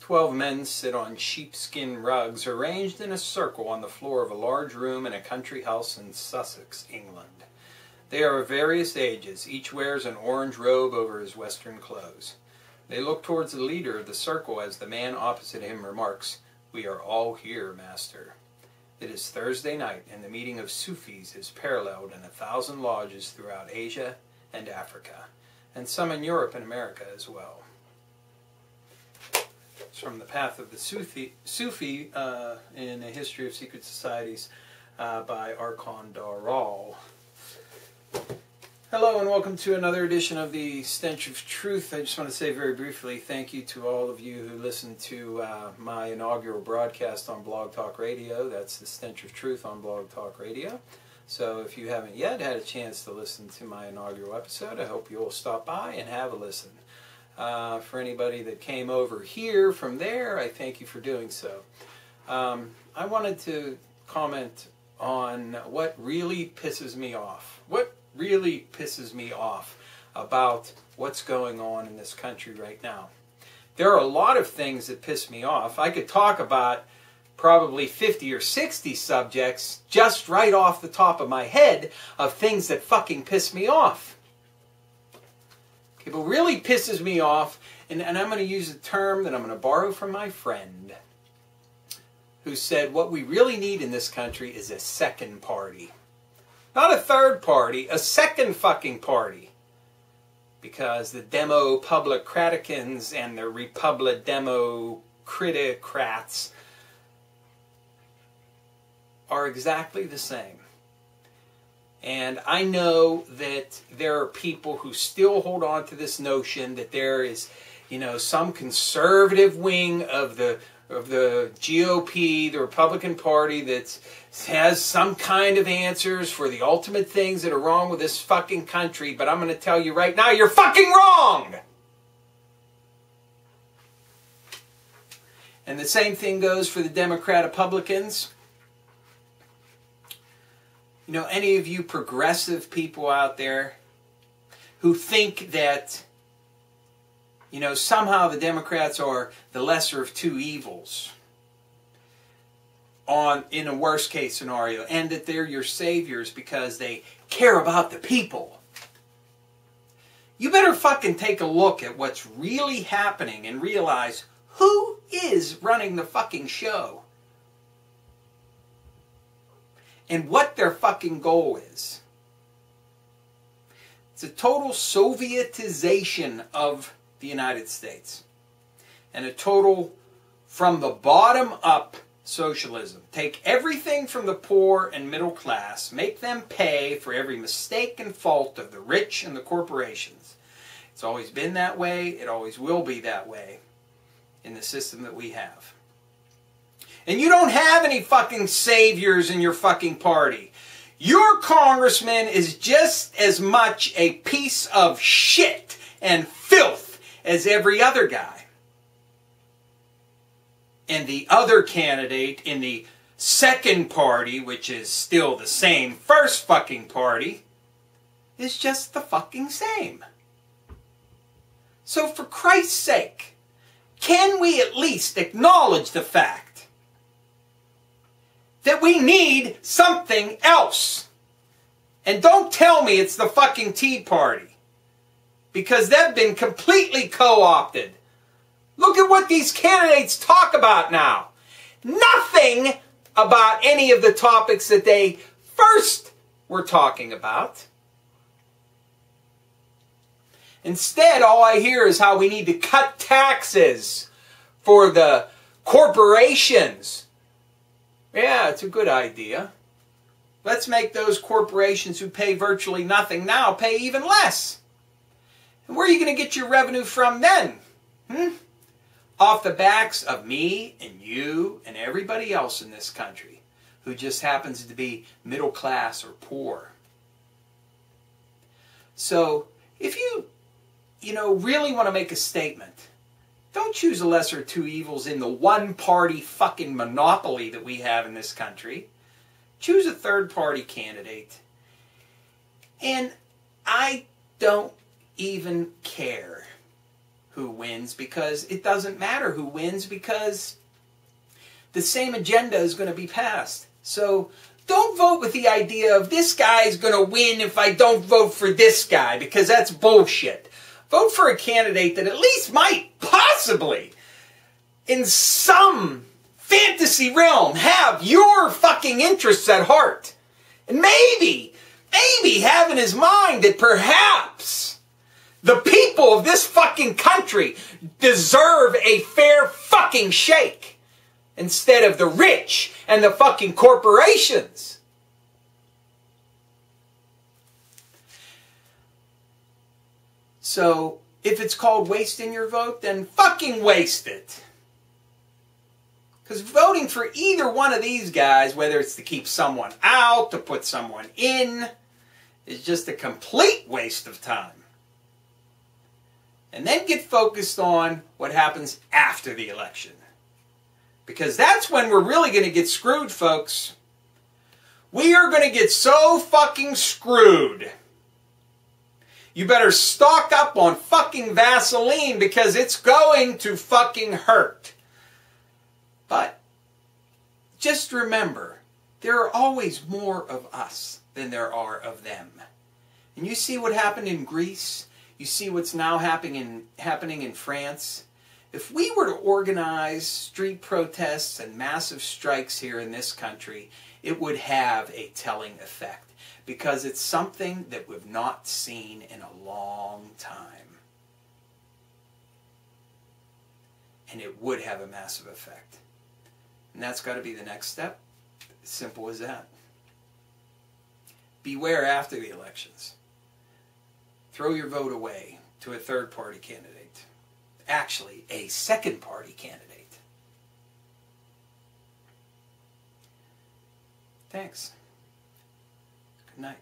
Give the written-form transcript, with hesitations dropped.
12 men sit on sheepskin rugs arranged in a circle on the floor of a large room in a country house in Sussex, England. They are of various ages. Each wears an orange robe over his western clothes. They look towards the leader of the circle as the man opposite him remarks, "We are all here, master." It is Thursday night, and the meeting of Sufis is paralleled in 1,000 lodges throughout Asia and Africa, and some in Europe and America as well. It's from The Path of the Sufi in A History of Secret Societies by Archon Daral. Hello and welcome to another edition of the Stench of Truth. I just want to say very briefly thank you to all of you who listened to my inaugural broadcast on Blog Talk Radio. That's the Stench of Truth on Blog Talk Radio. So if you haven't yet had a chance to listen to my inaugural episode, I hope you'll stop by and have a listen. For anybody that came over here from there, I thank you for doing so. I wanted to comment on what really pisses me off. What really pisses me off about what's going on in this country right now. There are a lot of things that piss me off. I could talk about probably 50 or 60 subjects just right off the top of my head of things that fucking piss me off. Okay, but really pisses me off, and I'm going to use a term that I'm going to borrow from my friend who said what we really need in this country is a second party. Not a third party, a second fucking party. Because the Demo-Publicraticans and the Republic-Demo-Criticrats are exactly the same. And I know that there are people who still hold on to this notion that there is, some conservative wing of the GOP, the Republican Party, that has some kind of answers for the ultimate things that are wrong with this fucking country. But I'm going to tell you right now, you're fucking wrong! And the same thing goes for the Democrat-Republicans. Any of you progressive people out there who think that somehow the Democrats are the lesser of two evils in a worst case scenario, and that they're your saviors because they care about the people. You better fucking take a look at what's really happening and realize who is running the fucking show and what their fucking goal is. It's a total Sovietization of the United States. And a total from the bottom up socialism. Take everything from the poor and middle class, make them pay for every mistake and fault of the rich and the corporations. It's always been that way, it always will be that way in the system that we have. And you don't have any fucking saviors in your fucking party. Your congressman is just as much a piece of shit and filth as every other guy. And the other candidate in the second party, which is still the same first fucking party, is just the fucking same. So for Christ's sake, can we at least acknowledge the fact that we need something else? And don't tell me it's the fucking Tea Party, because they've been completely co-opted. Look at what these candidates talk about now. Nothing about any of the topics that they first were talking about. Instead, all I hear is how we need to cut taxes for the corporations. Yeah, it's a good idea. Let's make those corporations who pay virtually nothing now pay even less. And where are you going to get your revenue from then? Off the backs of me and you and everybody else in this country who just happens to be middle class or poor. So if you really want to make a statement, don't choose a lesser of two evils in the one-party fucking monopoly that we have in this country. Choose a third-party candidate. And I don't even care who wins, because it doesn't matter who wins, because the same agenda is going to be passed. So don't vote with the idea of this guy's going to win if I don't vote for this guy, because that's bullshit. Vote for a candidate that at least might possibly, in some fantasy realm, have your fucking interests at heart. And maybe have in his mind that perhaps the people of this fucking country deserve a fair fucking shake instead of the rich and the fucking corporations. So, if it's called wasting your vote, then fucking waste it. Because voting for either one of these guys, whether it's to keep someone out, to put someone in, is just a complete waste of time. And then get focused on what happens after the election. Because that's when we're really going to get screwed, folks. We are going to get so fucking screwed. You better stock up on fucking Vaseline, because it's going to fucking hurt. But just remember, there are always more of us than there are of them. And you see what happened in Greece? You see what's now happening in France? If we were to organize street protests and massive strikes here in this country, it would have a telling effect, because it's something that we've not seen in a long time. And it would have a massive effect. And that's got to be the next step. Simple as that. Beware after the elections. Throw your vote away to a third-party candidate. Actually, a second-party candidate. Thanks. Good night.